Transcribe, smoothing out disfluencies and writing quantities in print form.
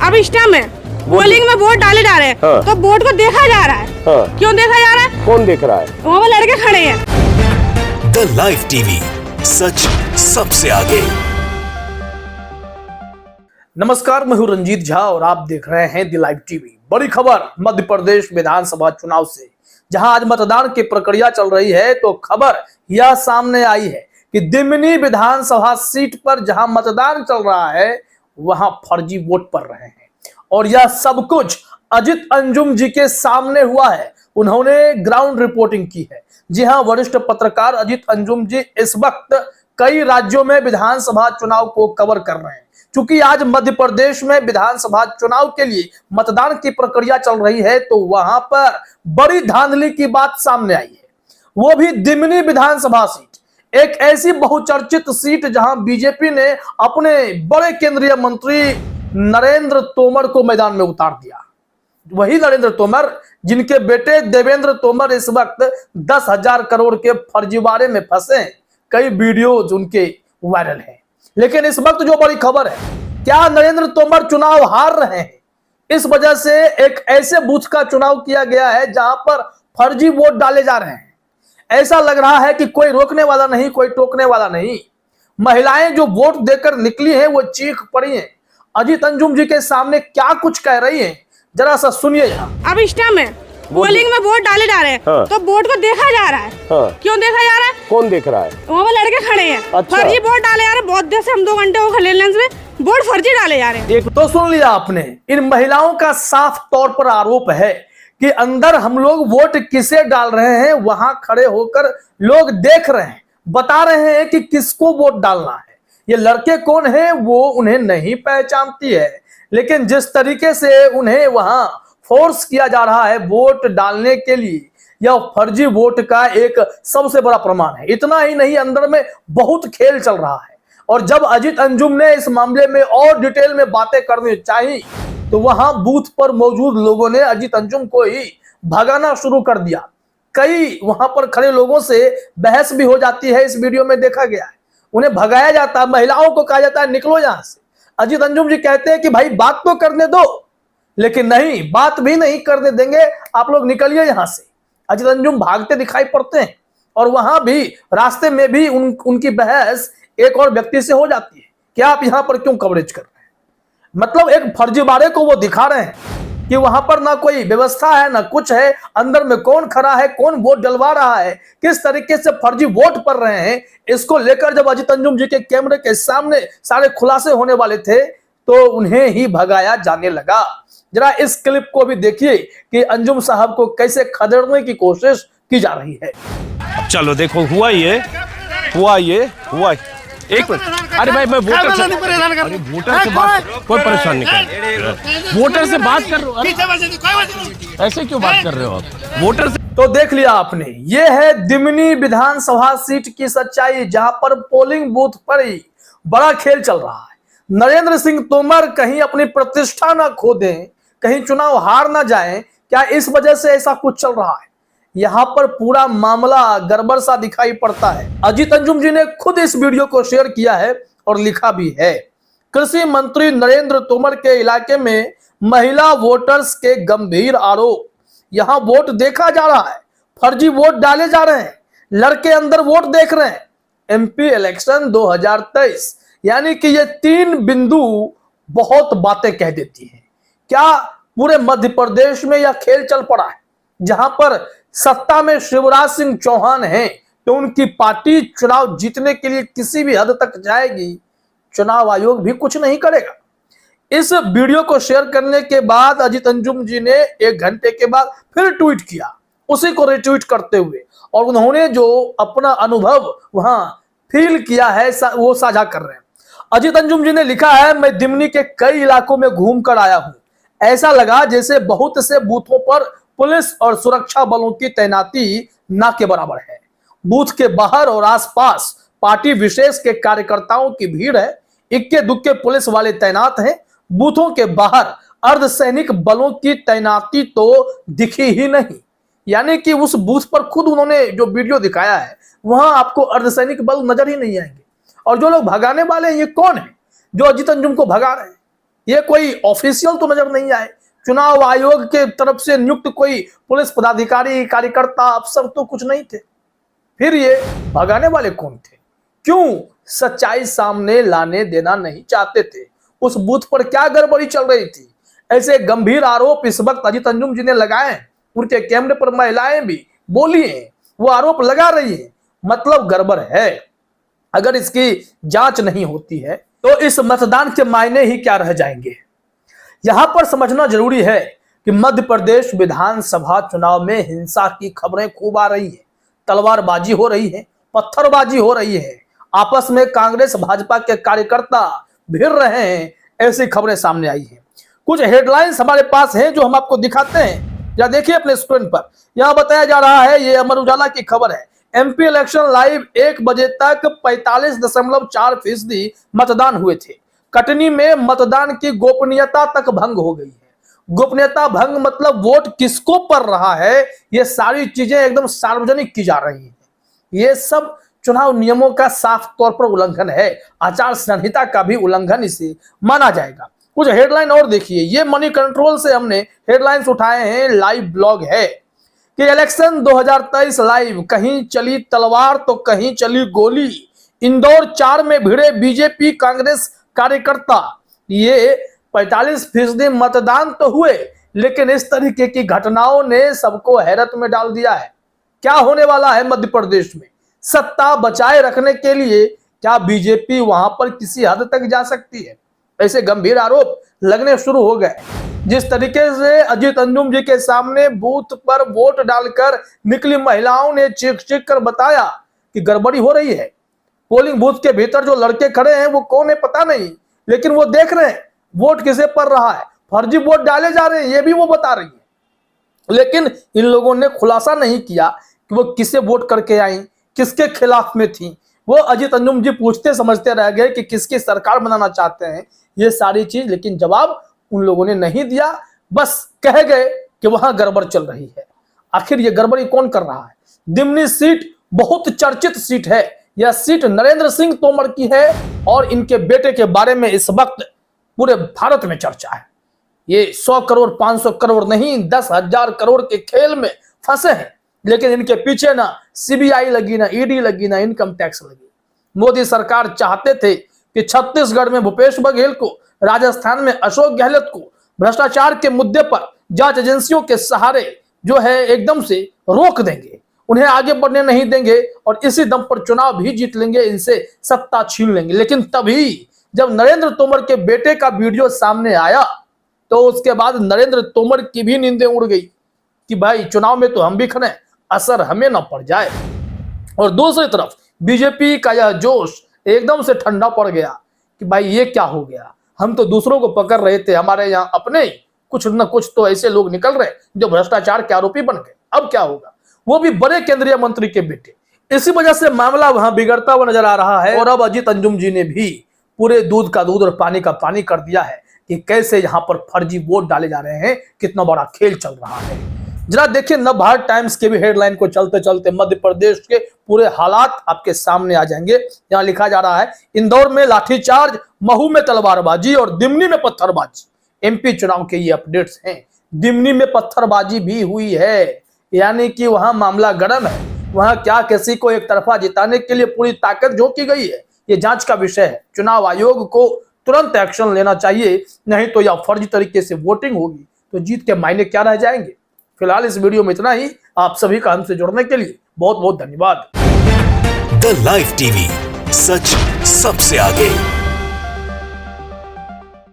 अब इस टाइम में पोलिंग में वोट डाले जा रहे हैं। हाँ। तो वोट को देखा जा रहा है। हाँ। क्यों देखा जा रहा है? कौन देख रहा है? वहाँ पर लड़के खड़े हैं। द लाइव टीवी, सच सबसे आगे। नमस्कार, मैं हूं रंजीत झा और आप देख रहे हैं द लाइव टीवी। बड़ी खबर मध्य प्रदेश विधानसभा चुनाव से, जहां आज मतदान की प्रक्रिया चल रही है, तो खबर यह सामने आई है कि दिमनी विधानसभा सीट पर जहां मतदान चल रहा है वहां फर्जी वोट पड़ रहे हैं और यह सब कुछ अजित अंजुम जी के सामने हुआ है। उन्होंने ग्राउंड रिपोर्टिंग की है। जी हां, वरिष्ठ पत्रकार अजित अंजुम जी इस वक्त कई राज्यों में विधानसभा चुनाव को कवर कर रहे हैं। क्योंकि आज मध्य प्रदेश में विधानसभा चुनाव के लिए मतदान की प्रक्रिया चल रही है, तो वहां पर बड़ी धांधली की बात सामने आई है, वो भी दिमनी विधानसभा सीट, एक ऐसी बहुचर्चित सीट जहां बीजेपी ने अपने बड़े केंद्रीय मंत्री नरेंद्र तोमर को मैदान में उतार दिया। वही नरेंद्र तोमर जिनके बेटे देवेंद्र तोमर इस वक्त 10,000 करोड़ के फर्जीवाड़े में फंसे हैं। कई वीडियोज उनके वायरल हैं। लेकिन इस वक्त जो बड़ी खबर है, क्या नरेंद्र तोमर चुनाव हार रहे हैं? इस वजह से एक ऐसे बूथ का चुनाव किया गया है जहां पर फर्जी वोट डाले जा रहे हैं। ऐसा लग रहा है कि कोई रोकने वाला नहीं, कोई टोकने वाला नहीं। महिलाएं जो वोट देकर निकली हैं वो चीख पड़ी हैं। अजित अंजुम जी के सामने क्या कुछ कह रही हैं, जरा सा सुनिए। अब इस टाइम में पोलिंग में वोट डाले जा रहे हैं। हाँ। तो वोट को देखा जा रहा है। हाँ। क्यों देखा जा रहा है? कौन देख रहा है? वहाँ पर लड़के खड़े हैं। अच्छा। फर्जी वोट डाले जा रहे हैं। बहुत देर से हम 2 घंटे हो खड़े लेंस में वोट फर्जी डाले जा रहे हैं। एक तो सुन लिया आपने, इन महिलाओं का साफ तौर पर आरोप है कि अंदर हम लोग वोट किसे डाल रहे हैं, वहां खड़े होकर लोग देख रहे हैं, बता रहे हैं कि किसको वोट डालना है। ये लड़के कौन हैं वो उन्हें नहीं पहचानती है, लेकिन जिस तरीके से उन्हें वहां फोर्स किया जा रहा है वोट डालने के लिए, यह फर्जी वोट का एक सबसे बड़ा प्रमाण है। इतना ही नहीं, अंदर में बहुत खेल चल रहा है। और जब अजित अंजुम ने इस मामले में और डिटेल में बातें करनी चाहिए, तो वहां बूथ पर मौजूद लोगों ने अजित अंजुम को ही भगाना शुरू कर दिया। कई वहां पर खड़े लोगों से बहस भी हो जाती है, इस वीडियो में देखा गया है। उन्हें भगाया जाता है, महिलाओं को कहा जाता है निकलो यहां से। अजित अंजुम जी कहते हैं कि भाई बात तो करने दो, लेकिन नहीं, बात भी नहीं करने देंगे, आप लोग निकलिए यहां से। अजित अंजुम भागते दिखाई पड़ते हैं और वहां भी रास्ते में भी उनकी बहस एक और व्यक्ति से हो जाती है कि आप यहां पर क्यों कवरेज कर रहे हैं। मतलब एक फर्जीवाड़े को वो दिखा रहे हैं कि वहां पर ना कोई व्यवस्था है ना कुछ है, अंदर में कौन खड़ा है, कौन वोट डलवा रहा है, किस तरीके से फर्जी वोट पड़ रहे हैं। इसको लेकर जब अजित अंजुम जी के कैमरे के सामने सारे खुलासे होने वाले थे, तो उन्हें ही भगाया जाने लगा। जरा इस क्लिप को भी देखिए कि अंजुम साहब को कैसे खदेड़ने की कोशिश की जा रही है। चलो देखो, हुआ ये। एक मिनट, अरे भाई मैं वोटर से बात, कोई परेशान नहीं कर, वोटर से बात कर रहे हो, ऐसे क्यों बात कर रहे हो आप वोटर से? तो देख लिया आपने, ये है दिमनी विधानसभा सीट की सच्चाई, जहां पर पोलिंग बूथ पर ही बड़ा खेल चल रहा है। नरेंद्र सिंह तोमर कहीं अपनी प्रतिष्ठा ना खो दें, कहीं चुनाव हार ना जाएं, क्या इस वजह से ऐसा कुछ चल रहा है? यहां पर पूरा मामला गड़बड़ सा दिखाई पड़ता है। अजित अंजुम जी ने खुद इस वीडियो को शेयर किया है और लिखा भी है, कृषि मंत्री नरेंद्र तोमर के इलाके में महिला वोटर्स के गंभीर आरोप। यहां वोट देखा जा रहा है, फर्जी वोट डाले जा रहे हैं, लड़के अंदर वोट देख रहे हैं। एमपी इलेक्शन 2023, यानी कि ये 3 बिंदु बहुत बातें कह देती हैं। क्या पूरे मध्य प्रदेश में यह खेल चल पड़ा है? जहां पर सत्ता में शिवराज सिंह चौहान हैं, तो उनकी पार्टी चुनाव जीतने के लिए किसी भी हद तक जाएगी, चुनाव आयोग भी कुछ नहीं करेगा। इस वीडियो को शेयर करने के बाद अजित अंजुम जी ने 1 घंटे के बाद फिर ट्वीट किया, उसी को रिट्वीट करते हुए, और उन्होंने जो अपना अनुभव वहां फील किया है वो साझा कर रहे हैं। अजित अंजुम जी ने लिखा है, मैं दिमनी के कई इलाकों में घूम कर आया हूं। ऐसा लगा जैसे बहुत से बूथों पर पुलिस और सुरक्षा बलों की तैनाती ना के बराबर है। बूथ के बाहर और आसपास पार्टी विशेष के कार्यकर्ताओं की भीड़ है। इक्के दुक्के पुलिस वाले तैनात हैं। बूथों के बाहर अर्धसैनिक बलों की तैनाती तो दिखी ही नहीं। यानी कि उस बूथ पर खुद उन्होंने जो वीडियो दिखाया है वहां आपको अर्धसैनिक बल नजर ही नहीं आएंगे। और जो लोग भगाने वाले हैं ये कौन है जो अजित अंजुम को भगा रहे हैं? ये कोई ऑफिशियल तो नजर नहीं आए, चुनाव आयोग के तरफ से नियुक्त कोई पुलिस पदाधिकारी, कार्यकर्ता, अफसर तो कुछ नहीं थे। फिर ये भगाने वाले कौन थे? क्यों सच्चाई सामने लाने देना नहीं चाहते थे? उस बूथ पर क्या गड़बड़ी चल रही थी? ऐसे गंभीर आरोप इस वक्त अजीत अंजुम जी ने लगाए हैं। उनके कैमरे पर महिलाएं भी बोली हैं, वो आरोप लगा रही हैं, मतलब गड़बड़ है। अगर इसकी जांच नहीं होती है तो इस मतदान के मायने ही क्या रह जाएंगे? यहां पर समझना जरूरी है कि मध्य प्रदेश विधानसभा चुनाव में हिंसा की खबरें खूब आ रही है, तलवारबाजी हो रही है, पत्थरबाजी हो रही है, आपस में कांग्रेस भाजपा के कार्यकर्ता भिड़ रहे हैं, ऐसी खबरें सामने आई हैं। कुछ हेडलाइंस हमारे पास हैं जो हम आपको दिखाते हैं, या देखिए अपने स्क्रीन पर। यहां बताया जा रहा है, ये अमर उजाला की खबर है, एमपी इलेक्शन लाइव 1 बजे तक 45.4% मतदान हुए थे। कटनी में मतदान की गोपनीयता तक भंग हो गई है। गोपनीयता भंग मतलब वोट किसको पड़ रहा है, ये सारी चीजें एकदम सार्वजनिक की जा रही हैं। ये सब चुनाव नियमों का साफ तौर पर उल्लंघन है, आचार संहिता का भी उल्लंघन इसे माना जाएगा। कुछ हेडलाइन और देखिए, ये मनी कंट्रोल से हमने हेडलाइंस उठाए हैं, लाइव ब्लॉग है कि इलेक्शन 2023 लाइव, कहीं चली तलवार तो कहीं चली गोली, इंदौर 4 में भिड़े बीजेपी कांग्रेस कार्यकर्ता। ये 45% मतदान तो हुए, लेकिन इस तरीके की घटनाओं ने सबको हैरत में डाल दिया है। क्या होने वाला है मध्य प्रदेश में? सत्ता बचाए रखने के लिए क्या बीजेपी वहां पर किसी हद तक जा सकती है? ऐसे गंभीर आरोप लगने शुरू हो गए। जिस तरीके से अजीत अंजुम जी के सामने बूथ पर वोट डालकर निकली महिलाओं ने चीख चीख कर बताया कि गड़बड़ी हो रही है। पोलिंग बूथ के भीतर जो लड़के खड़े हैं वो कौन है पता नहीं, लेकिन वो देख रहे हैं वोट किसे पड़ रहा है, फर्जी वोट डाले जा रहे हैं, ये भी वो बता रही है। लेकिन इन लोगों ने खुलासा नहीं किया कि वो किसे वोट करके आई, किसके खिलाफ में थी। वो अजीत अंजुम जी पूछते समझते रह गए कि किसकी सरकार बनाना चाहते हैं, ये सारी चीज, लेकिन जवाब उन लोगों ने नहीं दिया। बस कह गए कि वहां गड़बड़ चल रही है। आखिर ये गड़बड़ी कौन कर रहा है? दिमनी सीट बहुत चर्चित सीट है। यह सीट नरेंद्र सिंह तोमर की है और इनके बेटे के बारे में इस वक्त पूरे भारत में चर्चा है। ये 100 करोड़ 500 करोड़ नहीं, 10,000 करोड़ के खेल में फंसे हैं। लेकिन इनके पीछे ना सीबीआई लगी, ना ईडी लगी, ना इनकम टैक्स लगी। मोदी सरकार चाहते थे कि छत्तीसगढ़ में भूपेश बघेल को, राजस्थान में अशोक गहलोत को भ्रष्टाचार के मुद्दे पर जांच एजेंसियों के सहारे जो है एकदम से रोक देंगे, उन्हें आगे बढ़ने नहीं देंगे और इसी दम पर चुनाव भी जीत लेंगे, इनसे सत्ता छीन लेंगे। लेकिन तभी जब नरेंद्र तोमर के बेटे का वीडियो सामने आया तो उसके बाद नरेंद्र तोमर की भी नींदें उड़ गई कि भाई चुनाव में तो हम भी खड़े, असर हमें ना पड़ जाए। और दूसरी तरफ बीजेपी का यह जोश एकदम से ठंडा पड़ गया कि भाई ये क्या हो गया, हम तो दूसरों को पकड़ रहे थे, हमारे यहाँ अपने कुछ न कुछ तो ऐसे लोग निकल रहे जो भ्रष्टाचार के आरोपी बन गए, अब क्या होगा? वो भी बड़े केंद्रीय मंत्री के बेटे। इसी वजह से मामला वहां बिगड़ता हुआ नजर आ रहा है। और अब अजीत अंजुम जी ने भी पूरे दूध का दूध और पानी का पानी कर दिया है कि कैसे यहाँ पर फर्जी वोट डाले जा रहे हैं, कितना बड़ा खेल चल रहा है। जरा देखिए, नवभारत टाइम्स के भी हेडलाइन को चलते चलते मध्य प्रदेश के पूरे हालात आपके सामने आ जाएंगे। यहाँ लिखा जा रहा है, इंदौर में लाठीचार्ज, महू में तलवारबाजी और दिमनी में पत्थरबाजी। एमपी चुनाव के ये अपडेट्स हैं। दिमनी में पत्थरबाजी भी हुई है, यानी कि वहां मामला गर्म है। वहां क्या किसी को एक तरफा जिताने के लिए पूरी ताकत झोंकी गई है, ये जांच का विषय है। चुनाव आयोग को तुरंत एक्शन लेना चाहिए, नहीं तो यह फर्जी तरीके से वोटिंग होगी तो जीत के मायने क्या रह जाएंगे। फिलहाल इस वीडियो में इतना ही। आप सभी का हमसे जुड़ने के लिए बहुत बहुत धन्यवाद। द लाइव टीवी, सच सबसे आगे।